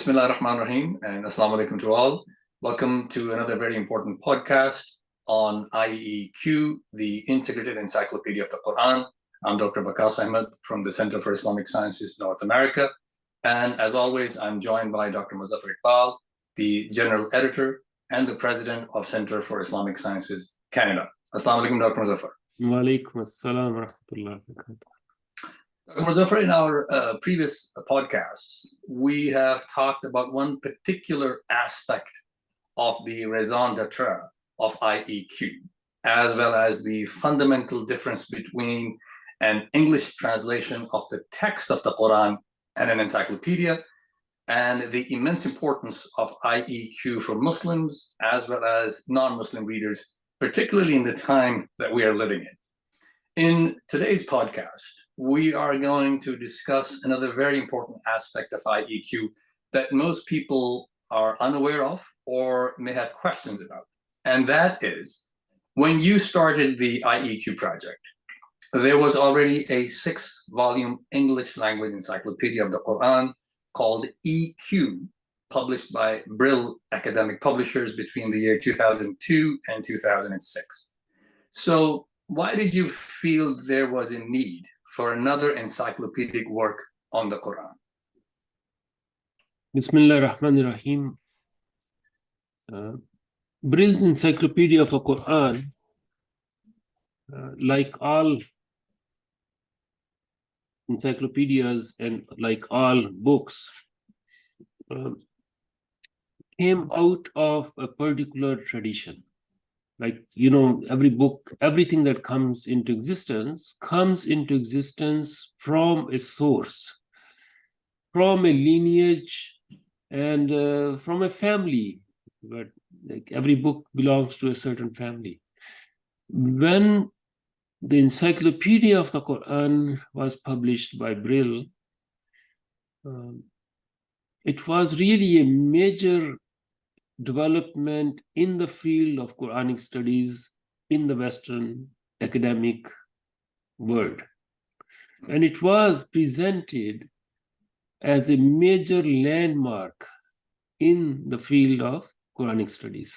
Bismillah ar-Rahman ar-Rahim and Assalamu alaikum to all. Welcome to another very important podcast on IEQ, the Integrated Encyclopedia of the Qur'an. I'm Dr. Waqas Ahmad from the Center for Islamic Sciences, North America. And as always, I'm joined by Dr. Muzaffar Iqbal, the General Editor and the President of Center for Islamic Sciences, Canada. Assalamu alaikum, Dr. Muzaffar. Wa alaikum assalam wa rahmatullahi wa barakatuh. Dr. Muzaffar, in our previous podcasts, we have talked about one particular aspect of the raison d'etre of IEQ, as well as the fundamental difference between an English translation of the text of the Qur'an and an encyclopedia, and the immense importance of IEQ for Muslims as well as non-Muslim readers, particularly in the time that we are living in. In today's podcast, we are going to discuss another very important aspect of IEQ that most people are unaware of or may have questions about. And that is, when you started the IEQ project, there was already a 6-volume English language encyclopedia of the Qur'an called EQ, published by Brill Academic Publishers between the year 2002 and 2006. So why did you feel there was a need for another encyclopedic work on the Qur'an? Bismillah ar-Rahman ar-Rahim. Brill's Encyclopedia of the Qur'an, like all encyclopedias and like all books, came out of a particular tradition. Like, every book, everything that comes into existence from a source, from a lineage, and from a family. But like every book belongs to a certain family. When the Encyclopedia of the Qur'an was published by Brill, it was really a major development in the field of Quranic studies in the Western academic world. And it was presented as a major landmark in the field of Quranic studies.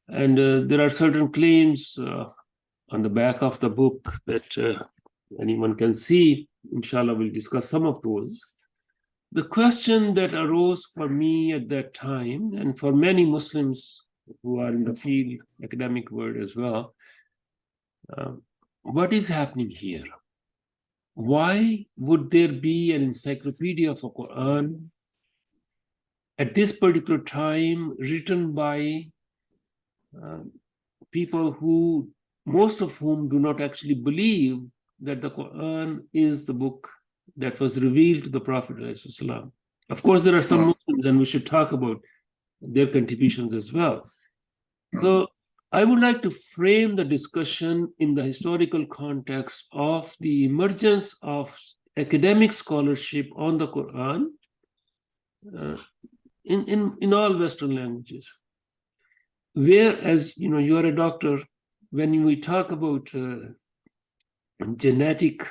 And there are certain claims on the back of the book that anyone can see. Inshallah, we'll discuss some of those. The question that arose for me at that time, and for many Muslims who are in the field, academic world as well, what is happening here? Why would there be an encyclopedia of the Qur'an at this particular time written by people who, most of whom do not actually believe that the Qur'an is the book that was revealed to the Prophet ﷺ. Of course, there are some Muslims, and we should talk about their contributions as well. So I would like to frame the discussion in the historical context of the emergence of academic scholarship on the Quran in all Western languages. Where, as you are a doctor, when we talk about genetic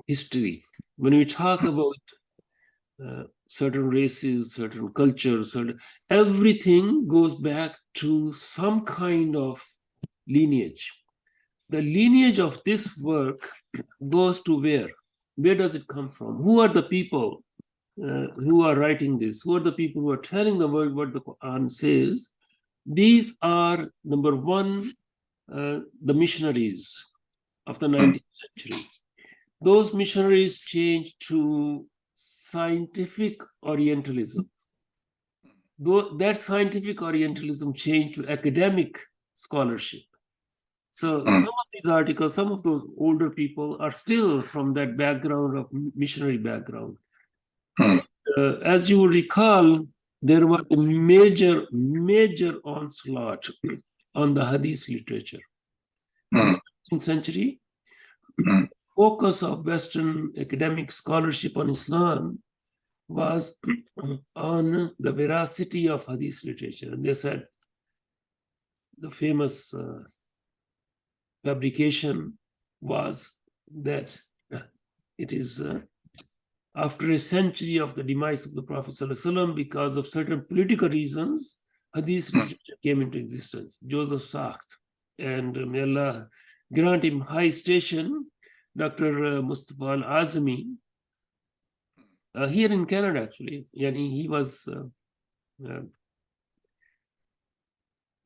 history, when we talk about certain races, certain cultures, everything goes back to some kind of lineage. The lineage of this work goes to where? Where does it come from? Who are the people who are writing this? Who are the people who are telling the world what the Quran says? These are, number one, the missionaries of the 19th century. Those missionaries changed to scientific Orientalism. That scientific Orientalism changed to academic scholarship. So some of these articles, some of those older people are still from that background of missionary background. As you will recall, there was a major onslaught on the Hadith literature. In the 19th century, focus of Western academic scholarship on Islam was on the veracity of Hadith literature. And they said the famous fabrication was that It is after a century of the demise of the Prophet ﷺ, because of certain political reasons, Hadith literature came into existence. Joseph Sachs, and may Allah grant him high station, Dr. Mustafa Al-Azmi, here in Canada, actually. Yani he was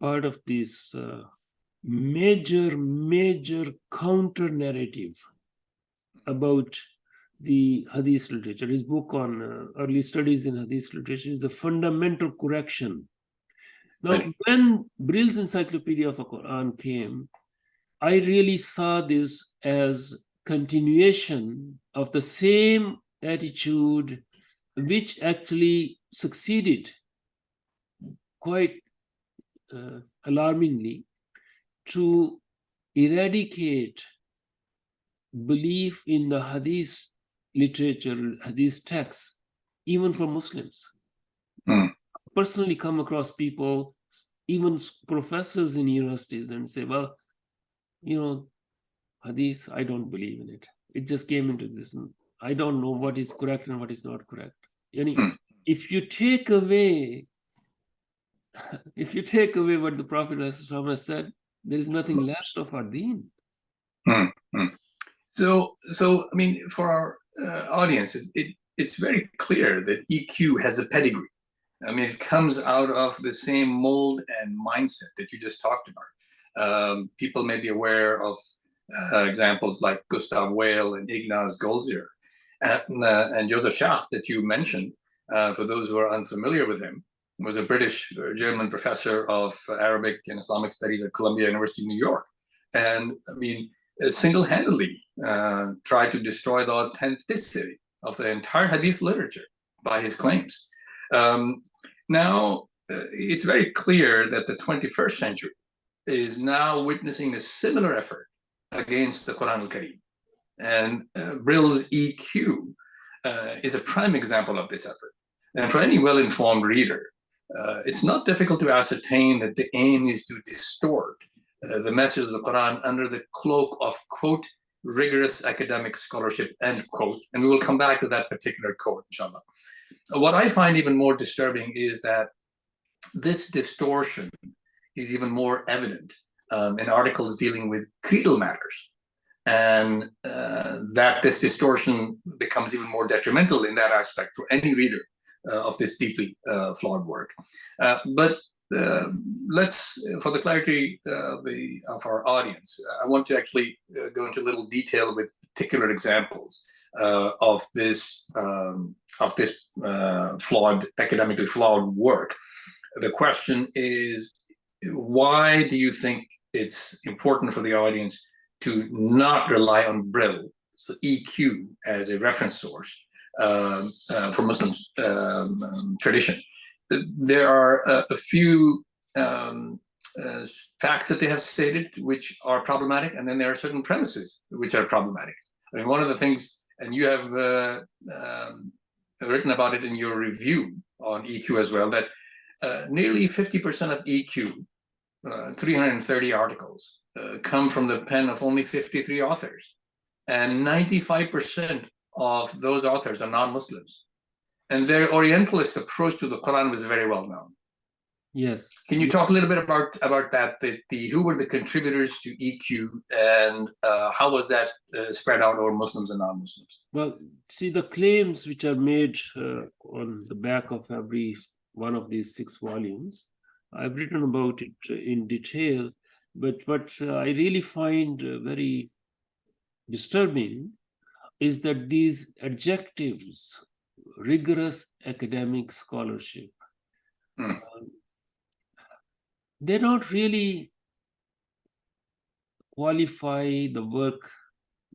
part of this major counter narrative about the Hadith literature. His book on early studies in Hadith literature is the fundamental correction. Now, when Brill's Encyclopedia of the Qur'an came, I really saw this as continuation of the same attitude which actually succeeded quite alarmingly to eradicate belief in the Hadith literature, Hadith texts, even for Muslims. Personally come across people, even professors in universities, and say, well, you know, Hadith, I don't believe in it. It just came into existence. I don't know what is correct and what is not correct. If you take away what the Prophet has said, there is nothing left of our deen. So I mean, for our audience, it's very clear that EQ has a pedigree. I mean, it comes out of the same mold and mindset that you just talked about. People may be aware of examples like Gustav Weil and Ignaz Goldziher and Joseph Schacht that you mentioned. For those who are unfamiliar with him, was a British-German professor of Arabic and Islamic studies at Columbia University in New York. And I mean, single-handedly tried to destroy the authenticity of the entire Hadith literature by his claims. Now, it's very clear that the 21st century is now witnessing a similar effort against the Qur'an al-Karim. And Brill's EQ is a prime example of this effort. And for any well-informed reader, it's not difficult to ascertain that the aim is to distort the message of the Quran under the cloak of, quote, rigorous academic scholarship, end quote. And we will come back to that particular quote, inshallah. What I find even more disturbing is that this distortion is even more evident in articles dealing with creedal matters. And that this distortion becomes even more detrimental in that aspect for any reader of this deeply flawed work. But let's, for the clarity of our audience, I want to actually go into a little detail with particular examples of this flawed, academically flawed work. The question is, why do you think it's important for the audience to not rely on Brill, so EQ, as a reference source for Muslim tradition? There are a few facts that they have stated which are problematic, and then there are certain premises which are problematic. I mean, one of the things, and you have written about it in your review on EQ as well, that nearly 50% of EQ, 330 articles, come from the pen of only 53 authors. And 95% of those authors are non-Muslims. And their Orientalist approach to the Quran was very well known. Yes. Can you talk a little bit about that? Who were the contributors to EQ, and how was that spread out over Muslims and non-Muslims? Well, see, the claims which are made on the back of every one of these 6 volumes, I've written about it in detail. But what I really find very disturbing is that these adjectives, rigorous academic scholarship, they don't really qualify the work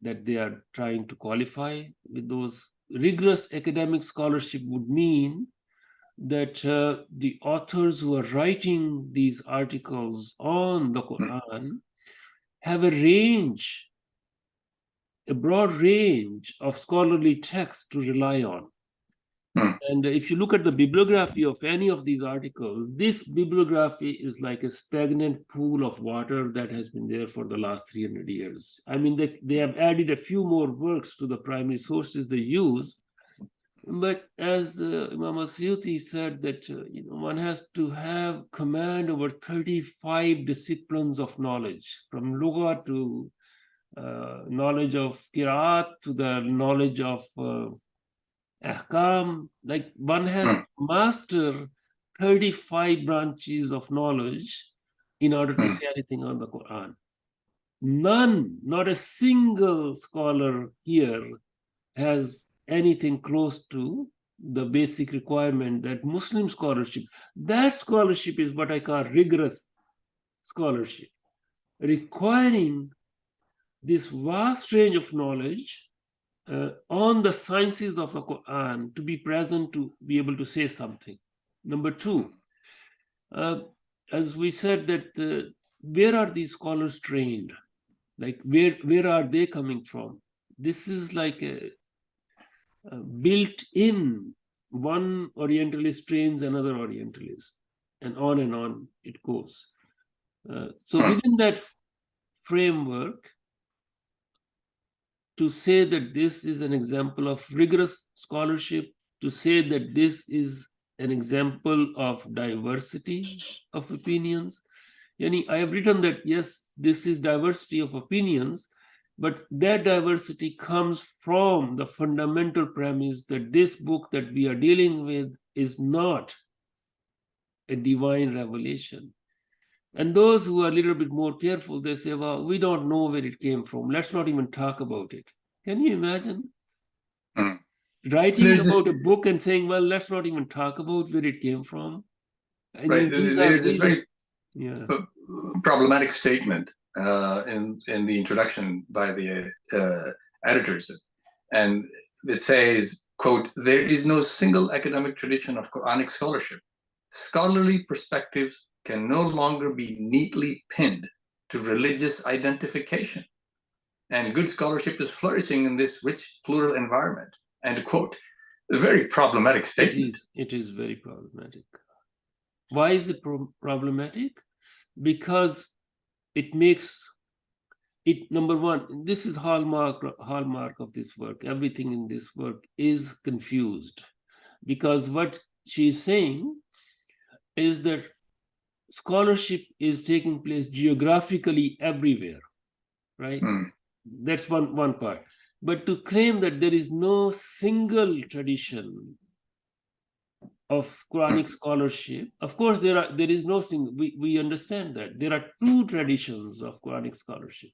that they are trying to qualify with. Those rigorous academic scholarship would mean that the authors who are writing these articles on the Quran have a broad range of scholarly texts to rely on. And if you look at the bibliography of any of these articles, this bibliography is like a stagnant pool of water that has been there for the last 300 years. I mean, they have added a few more works to the primary sources they use. But as Imam Asyuti said that one has to have command over 35 disciplines of knowledge, from Lugha to knowledge of Qira'at to the knowledge of Ahkam. Like one has to master 35 branches of knowledge in order to say anything on the Quran. None, not a single scholar here has anything close to the basic requirement that Muslim scholarship, that scholarship is what I call rigorous scholarship, requiring this vast range of knowledge on the sciences of the Quran to be present to be able to say something. Number two, as we said that where are these scholars trained? Like where are they coming from? This is like a built-in, one Orientalist trains another Orientalist, and on it goes. So within that framework, to say that this is an example of rigorous scholarship, to say that this is an example of diversity of opinions. I have written that, yes, this is diversity of opinions, but that diversity comes from the fundamental premise that this book that we are dealing with is not a divine revelation. And those who are a little bit more careful, they say, well, we don't know where it came from. Let's not even talk about it. Can you imagine? Writing about a book and saying, well, let's not even talk about where it came from. And right. There's this very problematic statement in the introduction by the editors. And it says, quote, "There is no single academic tradition of Quranic scholarship. Scholarly perspectives can no longer be neatly pinned to religious identification. And good scholarship is flourishing in this rich, plural environment." End quote. A very problematic statement. It is very problematic. Why is it problematic? Because it makes it, number one, this is hallmark of this work. Everything in this work is confused, because what she's saying is that scholarship is taking place geographically everywhere, right? That's one part. But to claim that there is no single tradition of Quranic scholarship, of course there is no single, we understand that there are two traditions of Quranic scholarship,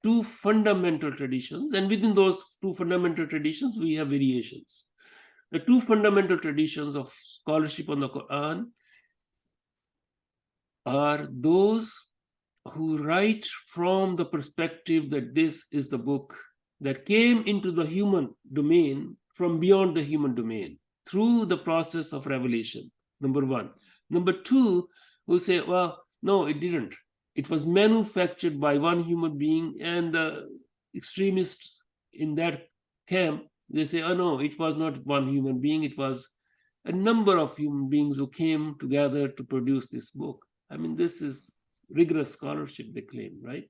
two fundamental traditions, and within those two fundamental traditions we have variations. The two fundamental traditions of scholarship on the Quran are those who write from the perspective that this is the book that came into the human domain from beyond the human domain through the process of revelation, number one. Number two, who say, well, no, it didn't. It was manufactured by one human being, and the extremists in that camp, they say, oh no, it was not one human being, it was a number of human beings who came together to produce this book. I mean, this is rigorous scholarship, they claim, right?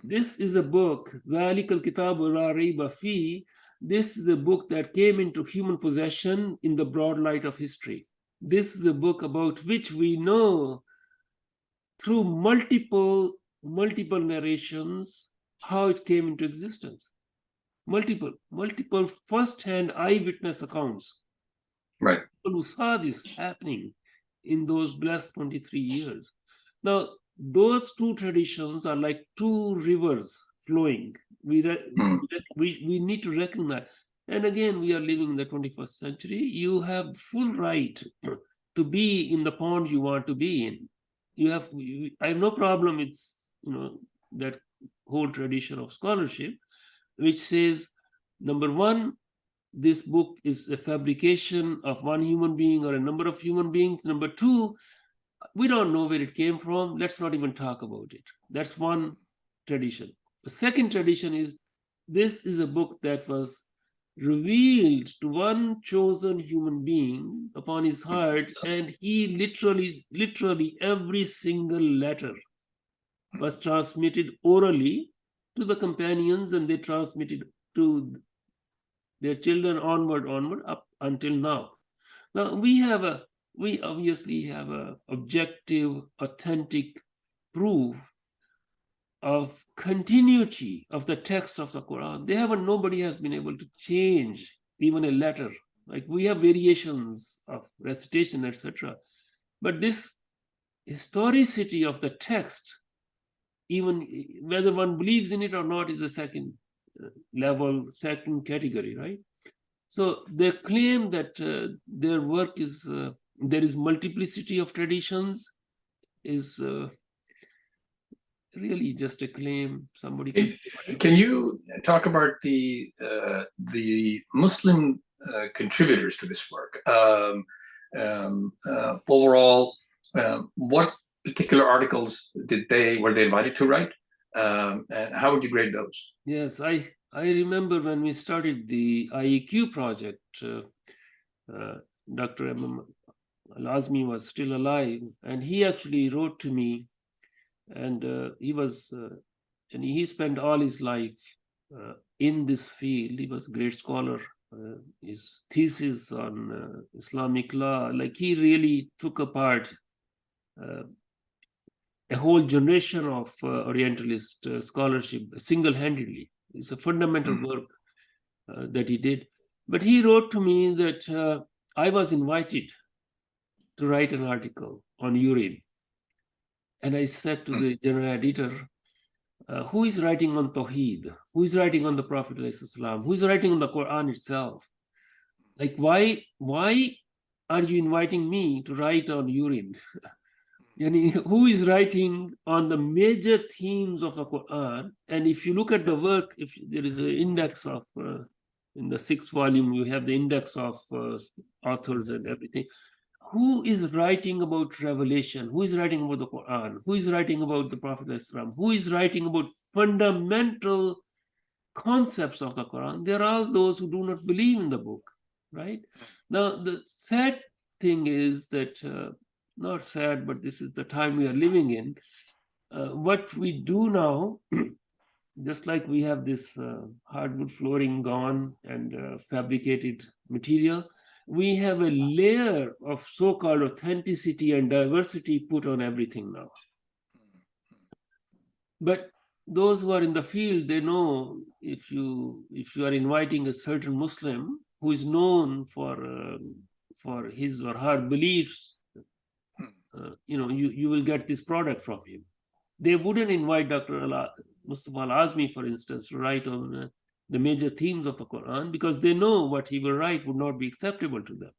This is a book, ذَلِكَ الْكِتَابُ لَا رَيْبَ فِيهِ. This is a book that came into human possession in the broad light of history. This is a book about which we know through multiple narrations how it came into existence. Multiple first-hand eyewitness accounts. Right. People who saw this happening in those blessed 23 years. Now, those two traditions are like two rivers flowing. We need to recognize. And again, we are living in the 21st century. You have full right to be in the pond you want to be in. I have no problem with that whole tradition of scholarship, which says, number one, this book is a fabrication of one human being or a number of human beings. Number two, we don't know where it came from. Let's not even talk about it. That's one tradition. The second tradition is, this is a book that was revealed to one chosen human being upon his heart, and he literally every single letter was transmitted orally to the companions, and they transmitted to their children onward up until now. Now we obviously have a objective, authentic proof of continuity of the text of the Quran. Nobody has been able to change even a letter. Like we have variations of recitation, etc. But this historicity of the text, even whether one believes in it or not, is a second level, second category, right? So they claim that their work is, there is multiplicity of traditions, is really just a claim. Somebody can you talk about the Muslim contributors to this work? Overall, what particular articles were they invited to write, and how would you grade those? Yes, I remember when we started the IEQ project, Dr. Al-Azmi was still alive, and he actually wrote to me, and he spent all his life in this field. He was a great scholar. His thesis on Islamic law, like he really took apart a whole generation of Orientalist scholarship single-handedly. It's a fundamental work that he did. But he wrote to me that I was invited to write an article on urine. And I said to the general editor, who is writing on Tawheed? Who is writing on the Prophet ﷺ? Who is writing on the Qur'an itself? Like, why are you inviting me to write on urine? Who is writing on the major themes of the Qur'an? And if you look at the work, if there is an index of, in the 6th volume, you have the index of authors and everything. Who is writing about revelation? Who is writing about the Qur'an? Who is writing about the Prophet ﷺ? Who is writing about fundamental concepts of the Qur'an? There are those who do not believe in the book, right? Now, the sad thing is that, not sad, but this is the time we are living in. What we do now, just like we have this hardwood flooring gone and fabricated material, we have a layer of so-called authenticity and diversity put on everything now. But those who are in the field, they know if you are inviting a certain Muslim who is known for his or her beliefs, you will get this product from him. They wouldn't invite Dr. Muzaffar Al-Azmi, for instance, to write on the major themes of the Quran, because they know what he will write would not be acceptable to them.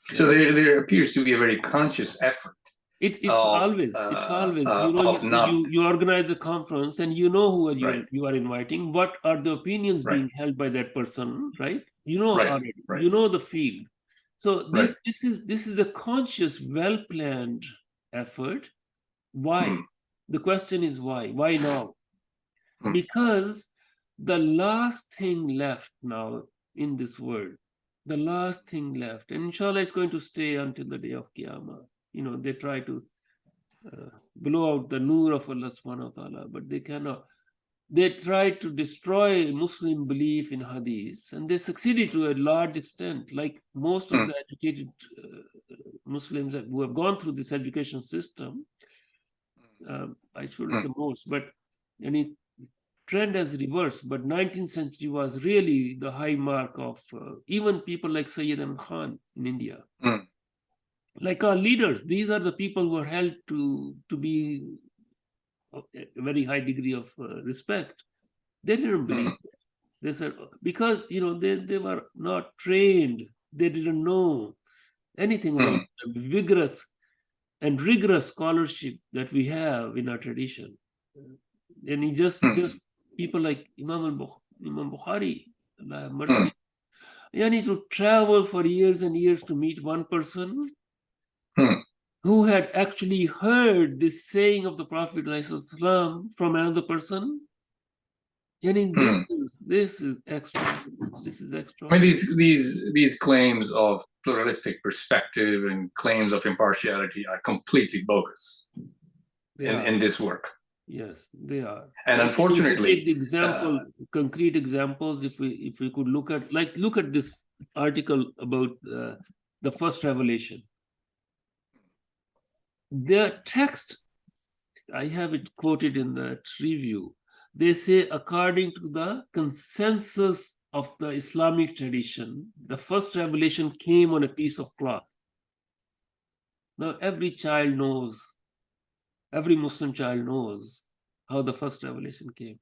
So there appears to be a very conscious effort. It's always, you organize a conference and you know who you are inviting, what are the opinions being held by that person, right? You know already, you know the field. So this is a conscious, well-planned effort. Why? The question is why? Why now? Because the last thing left now in this world, the last thing left, and inshallah it's going to stay until the day of Qiyamah. They try to blow out the nur of Allah subhanahu wa ta'ala, but they cannot. They tried to destroy Muslim belief in hadith, and they succeeded to a large extent, like most of the educated Muslims who have gone through this education system. I shouldn't say most, but any trend has reversed. But 19th century was really the high mark of even people like Sayyid Ahmad Khan in India. Like our leaders, these are the people who are held to be a very high degree of respect. They didn't believe that. They said, because they were not trained, they didn't know anything about the vigorous and rigorous scholarship that we have in our tradition. And he just people like Imam Bukhari, Allah have mercy. You need to travel for years and years to meet one person who had actually heard this saying of the Prophet ﷺ from another person. Yani this is extra. This is extra. I mean, these claims of pluralistic perspective and claims of impartiality are completely bogus in this work. Yes, they are. And unfortunately, take the example, concrete examples. If we could look at this article about the first revelation, the text, I have it quoted in that review. They say, according to the consensus of the Islamic tradition, the first revelation came on a piece of cloth. Now, every child knows, every Muslim child knows how the first revelation came.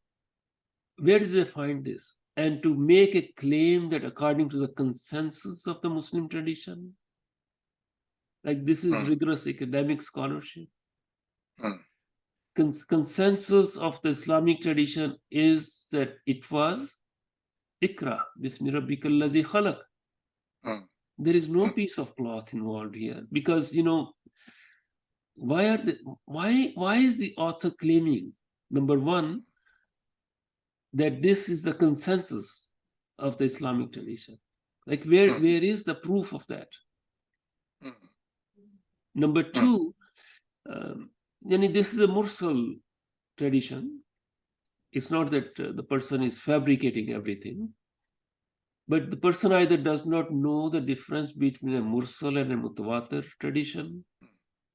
Where did they find this? And to make a claim that according to the consensus of the Muslim tradition, like this is rigorous academic scholarship. Consensus of the Islamic tradition is that it was Iqra, Bismi Rabbikal Ladzi Khalaq. There is no piece of cloth involved here, because why is the author claiming, number one, that this is the consensus of the Islamic tradition? Like where is the proof of that? Number two, this is a mursal tradition. It's not that the person is fabricating everything, but the person either does not know the difference between a mursal and a mutawatir tradition,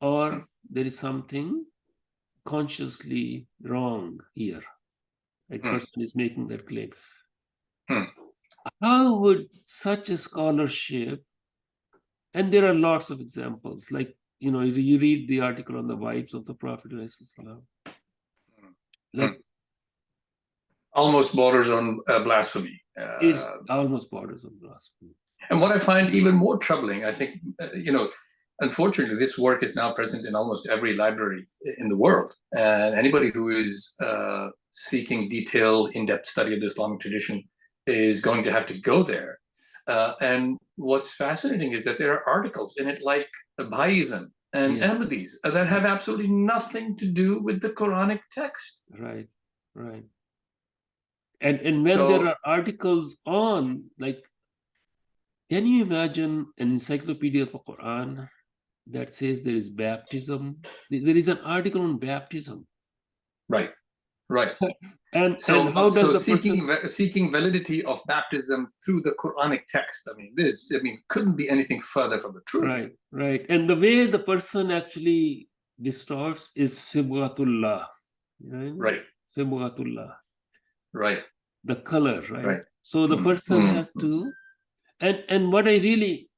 or there is something consciously wrong here. Like person is making that claim. How would such a scholarship, and there are lots of examples, like if you read the article on the wives of the Prophet, like almost borders on blasphemy. It's almost borders on blasphemy. And what I find even more troubling, I think, unfortunately, this work is now present in almost every library in the world. And anybody who is seeking detailed, in-depth study of the Islamic tradition is going to have to go there. And what's fascinating is that there are articles in it like Bahaism and Ahmadis that have absolutely nothing to do with the Quranic text. Right. And when there are articles on, like, can you imagine an encyclopedia for Qur'an that says there is baptism? There is an article on baptism. Right. And how does seeking validity of baptism through the Quranic text? Couldn't be anything further from the truth. Right. And the way the person actually distorts is sibghatullah. Right. Sibghatullah. Right. The color, right? So the person has to, and what I really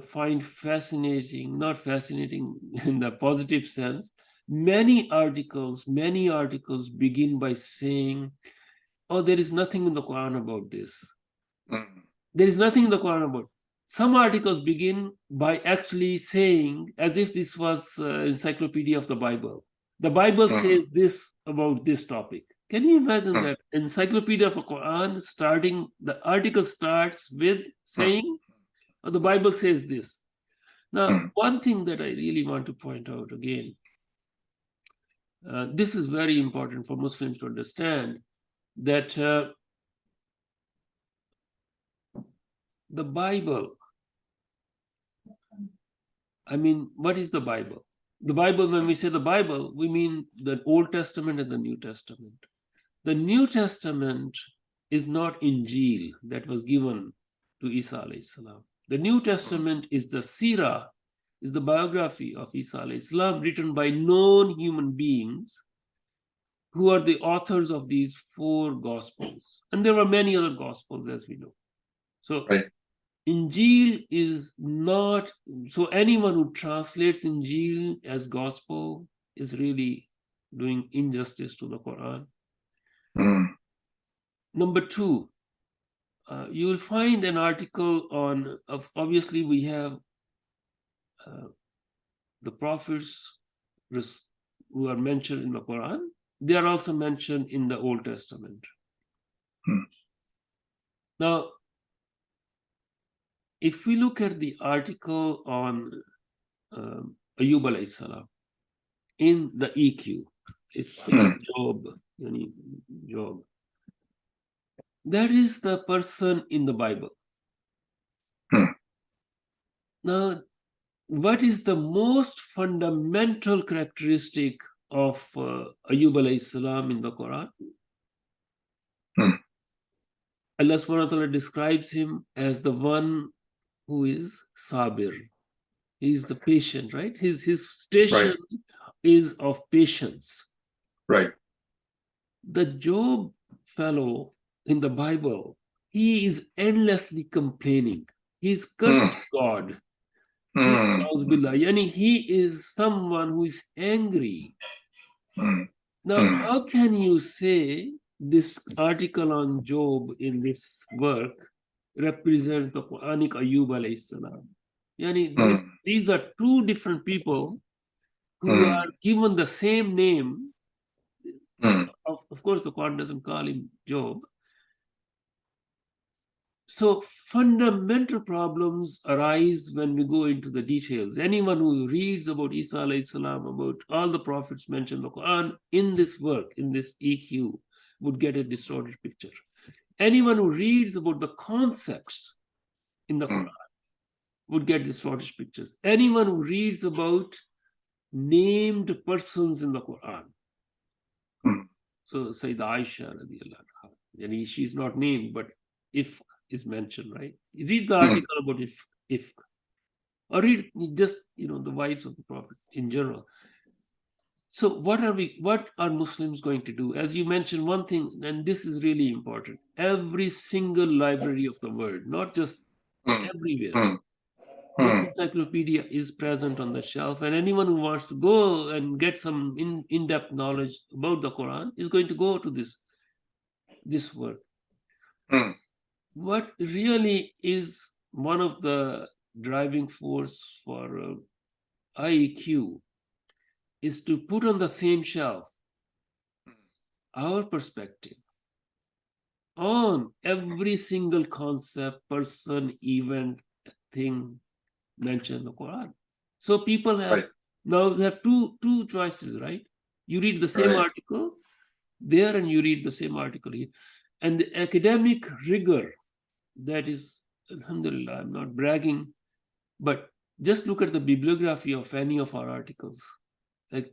find fascinating, not fascinating in the positive sense, many articles begin by saying, oh, there is nothing in the Quran about this. There is nothing in the Quran about it. Some articles begin by actually saying, as if this was encyclopedia of the Bible. The Bible says this about this topic. Can you imagine that? Encyclopedia of the Quran, the article starts with saying, oh, the Bible says this. Now, one thing that I really want to point out again, this is very important for Muslims to understand, that the Bible, what is the Bible? The Bible, when we say the Bible, we mean the Old Testament and the New Testament. The New Testament is not Injil that was given to Isa alayhi salam. The New Testament is the Sirah, is the biography of Isa alayhi salam, written by known human beings who are the authors of these 4 Gospels. And there were many other Gospels, as we know. So Injil is not, so anyone who translates Injil as Gospel is really doing injustice to the Quran. Number 2, you will find an article on, obviously we have the prophets who are mentioned in the Quran. They are also mentioned in the Old Testament. Now, if we look at the article on Ayyub alayhi salam in the EQ, it's Job. That is the person in the Bible. Now, what is the most fundamental characteristic of Ayub alayhi salam in the Quran? Allah subhanahu wa ta'ala describes him as the one who is sabir. He's the patient, right? His station is of patience. Right. The Job fellow in the Bible, he is endlessly complaining. He's cursing God. He is someone who is angry. Now, how can you say this article on Job in this work represents the Quranic Ayub alayhi salam? These are two different people who are given the same name. Of course, the Quran doesn't call him Job. So fundamental problems arise when we go into the details. Anyone who reads about Isa alayhi salam, about all the prophets mentioned in the Quran, in this work, in this EQ, would get a distorted picture. Anyone who reads about the concepts in the Quran would get distorted pictures. Anyone who reads about named persons in the Quran. So Sayyidah Aisha, she's not named, but if is mentioned, right? You read the article about if, or read just the wives of the Prophet in general. So what are Muslims going to do? As you mentioned, one thing, and this is really important, every single library of the world, not just everywhere, this encyclopedia is present on the shelf, and anyone who wants to go and get some in-depth knowledge about the Quran is going to go to this work. What really is one of the driving force for IEQ is to put on the same shelf our perspective on every single concept, person, event, thing mentioned in the Quran. So people have two choices, right? You read the same article there and you read the same article here. And the academic rigor that is, alhamdulillah, I'm not bragging, but just look at the bibliography of any of our articles. Like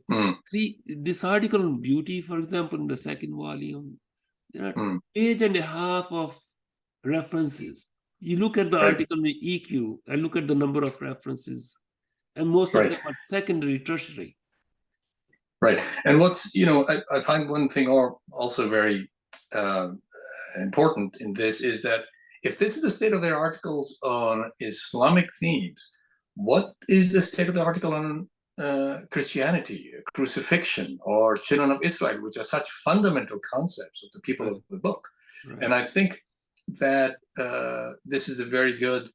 this article on beauty, for example, in the second volume, there are page and a half of references. You look at the article on the EQ and look at the number of references, and most of them are secondary, tertiary. Right. And what's, I find one thing also very important in this is that if this is the state of their articles on Islamic themes, what is the state of the article on Christianity, crucifixion, or children of Israel, which are such fundamental concepts of the people of the book? And I think that this is a very good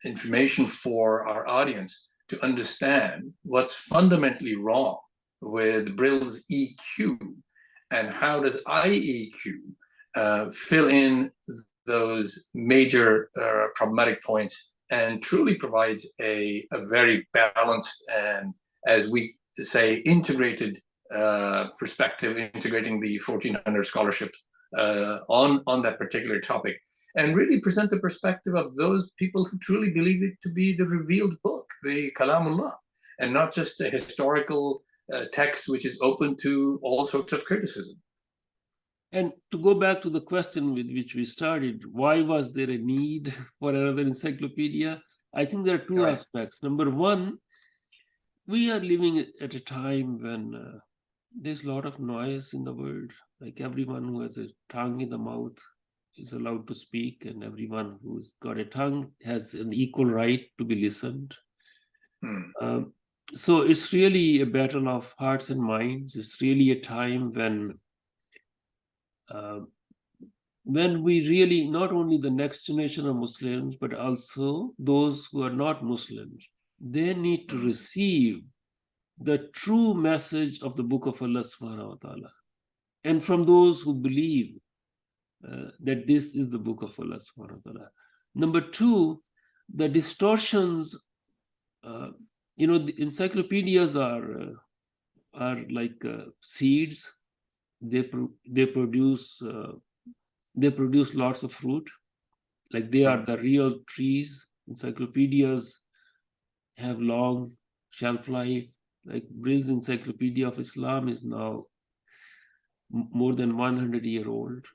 information for our audience to understand what's fundamentally wrong with Brill's EQ and how does IEQ fill in those major problematic points and truly provides a very balanced and, as we say, integrated perspective, integrating the 1400 scholarship on that particular topic, and really present the perspective of those people who truly believe it to be the revealed book, the Kalamullah, and not just a historical text which is open to all sorts of criticism. And to go back to the question with which we started, why was there a need for another encyclopedia? I think there are two aspects. Number one, we are living at a time when there's a lot of noise in the world. Like everyone who has a tongue in the mouth is allowed to speak, and everyone who's got a tongue has an equal right to be listened. So it's really a battle of hearts and minds. It's really a time when we really, not only the next generation of Muslims, but also those who are not Muslims, they need to receive the true message of the book of Allah subhanahu wa ta'ala. And from those who believe that this is the book of Allah subhanahu wa ta'ala. Number two, the distortions, the encyclopedias are like seeds. They produce They produce lots of fruit, like they are the real trees. Encyclopedias have long shelf life. Like Brill's Encyclopedia of Islam is now more than 100-year-old.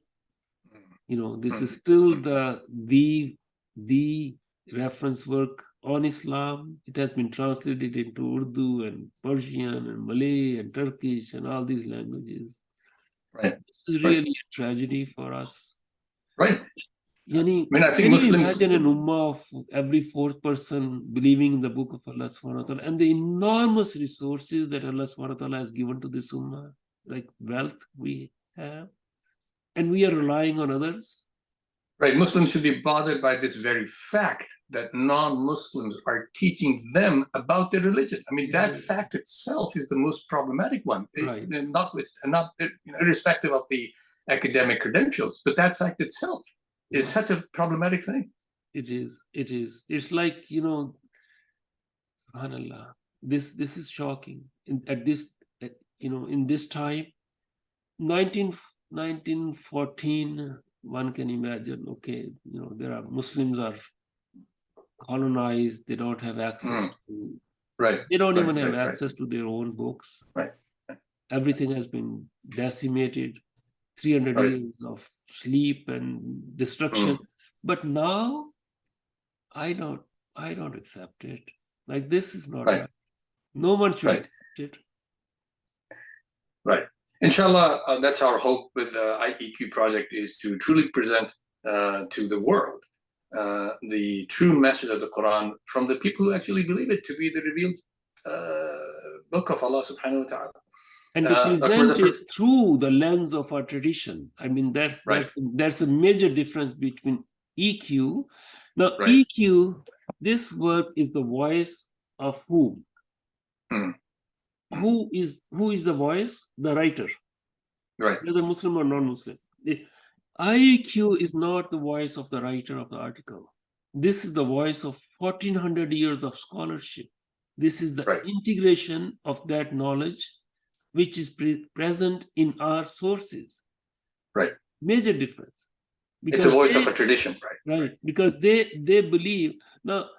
You know, this is still the reference work on Islam. It has been translated into Urdu and Persian and Malay and Turkish and all these languages. Right. This is really a tragedy for us. Right. Yani, I mean, I think can Muslims... you imagine an ummah of every fourth person believing in the book of Allah subhanahu wa ta'ala and the enormous resources that Allah subhanahu wa ta'ala has given to this ummah, like wealth we have, and we are relying on others? Right. Muslims should be bothered by this very fact that non-Muslims are teaching them about their religion. I mean, that fact itself is the most problematic one, Right. not irrespective of the academic credentials, but that fact itself is such a problematic thing. It is. It is. It's like, you know, subhanallah, this is shocking. In this time, 1914, one can imagine, okay, you know, there are Muslims are colonized, they don't have access to, they don't even have access to their own books. Right. Everything has been decimated, 300 years of sleep and destruction. But now I don't accept it. Like, this is not right. No one should accept it. Right. Inshallah, that's our hope with the IEQ project, is to truly present to the world the true message of the Quran from the people who actually believe it to be the revealed book of Allah subhanahu wa ta'ala. And to present it through the lens of our tradition. I mean, there's a major difference between EQ. Now, EQ, this work is the voice of whom? Who is the voice? The writer. Right. Whether Muslim or non-Muslim. The IEQ is not the voice of the writer of the article. This is the voice of 1400 years of scholarship. This is the integration of that knowledge which is present in our sources. Right. Major difference. Because it's a voice of a tradition, right? Because they believe. Now,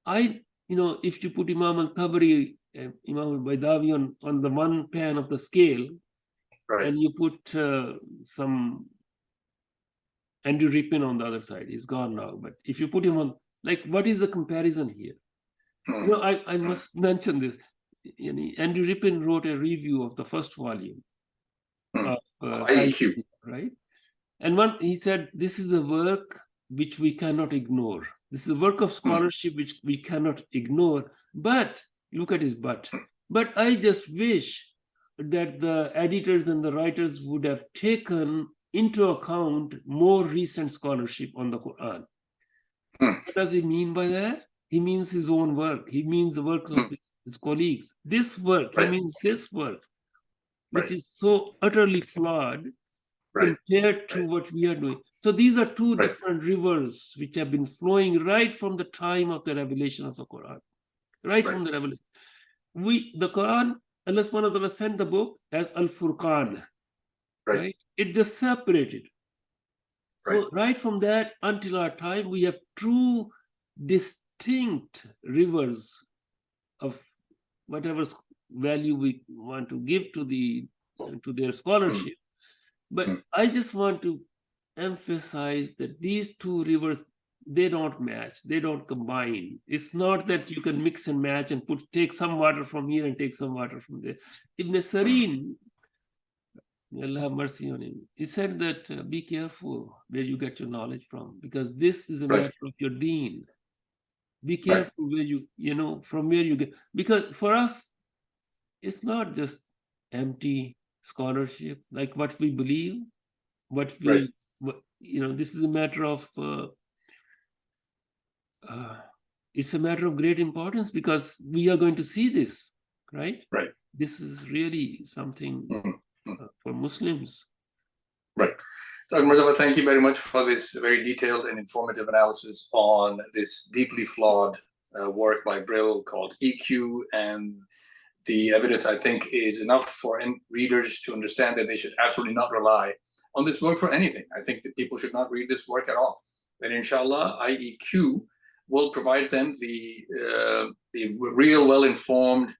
if you put Imam al-Tabari, Imam al-Baydawi on the one pan of the scale, and you put some Andrew Rippin on the other side, he's gone now. But if you put him on, like, what is the comparison here? You know, I must mention this. Andrew Rippin wrote a review of the first volume of IEQ, right? And he said, this is a work which we cannot ignore. This is a work of scholarship which we cannot ignore. But, look at his but I just wish that the editors and the writers would have taken into account more recent scholarship on the Qur'an. What does he mean by that? He means his own work. He means the work of his colleagues. This work, he means this work, which is so utterly flawed compared to what we are doing. So these are two different rivers which have been flowing right from the time of the revelation of the Quran. From the revelation. The Quran, Allah subhanahu wa ta'ala sent the book as Al-Furqan. Right? It just separated. So right from that until our time, we have two distinct rivers of whatever value we want to give to their scholarship. But I just want to emphasize that these two rivers, they don't match, they don't combine. It's not that you can mix and match and take some water from here and take some water from there. Ibn Sirin, may Allah have mercy on him, he said that be careful where you get your knowledge from, because this is a matter of your deen. Be careful where from where you get, because for us, it's not just empty scholarship, like what we believe, this is a matter of, it's a matter of great importance, because we are going to see this, right? This is really something for Muslims. Dr. Muzaffar, thank you very much for this very detailed and informative analysis on this deeply flawed work by Brill called EQ. And the evidence, I think, is enough for readers to understand that they should absolutely not rely on this work for anything. I think that people should not read this work at all. And inshallah, IEQ will provide them the real, well-informed,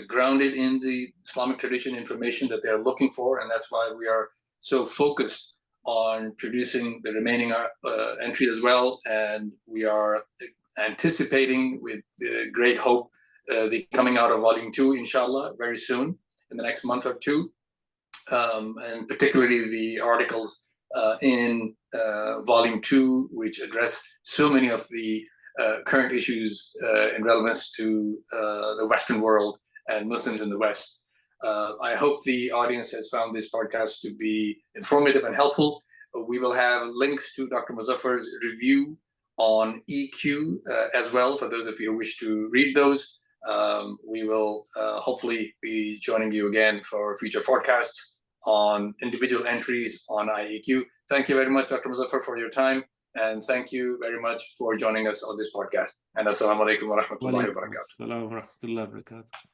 grounded in the Islamic tradition information that they're looking for. And that's why we are so focused on producing the remaining entry as well. And we are anticipating with great hope the coming out of volume 2, inshallah, very soon, in the next month or two. And particularly the articles in volume 2, which address so many of the current issues in relevance to the Western world and Muslims in the West. I hope the audience has found this podcast to be informative and helpful. We will have links to Dr. Muzaffar's review on EQ as well, for those of you who wish to read those. We will hopefully be joining you again for future forecasts on individual entries on IEQ. Thank you very much, Dr. Muzaffar, for your time. And thank you very much for joining us on this podcast. And assalamu alaikum wa rahmatullahi wa barakatuh. Assalamu alaikum wa rahmatullahi wa barakatuh.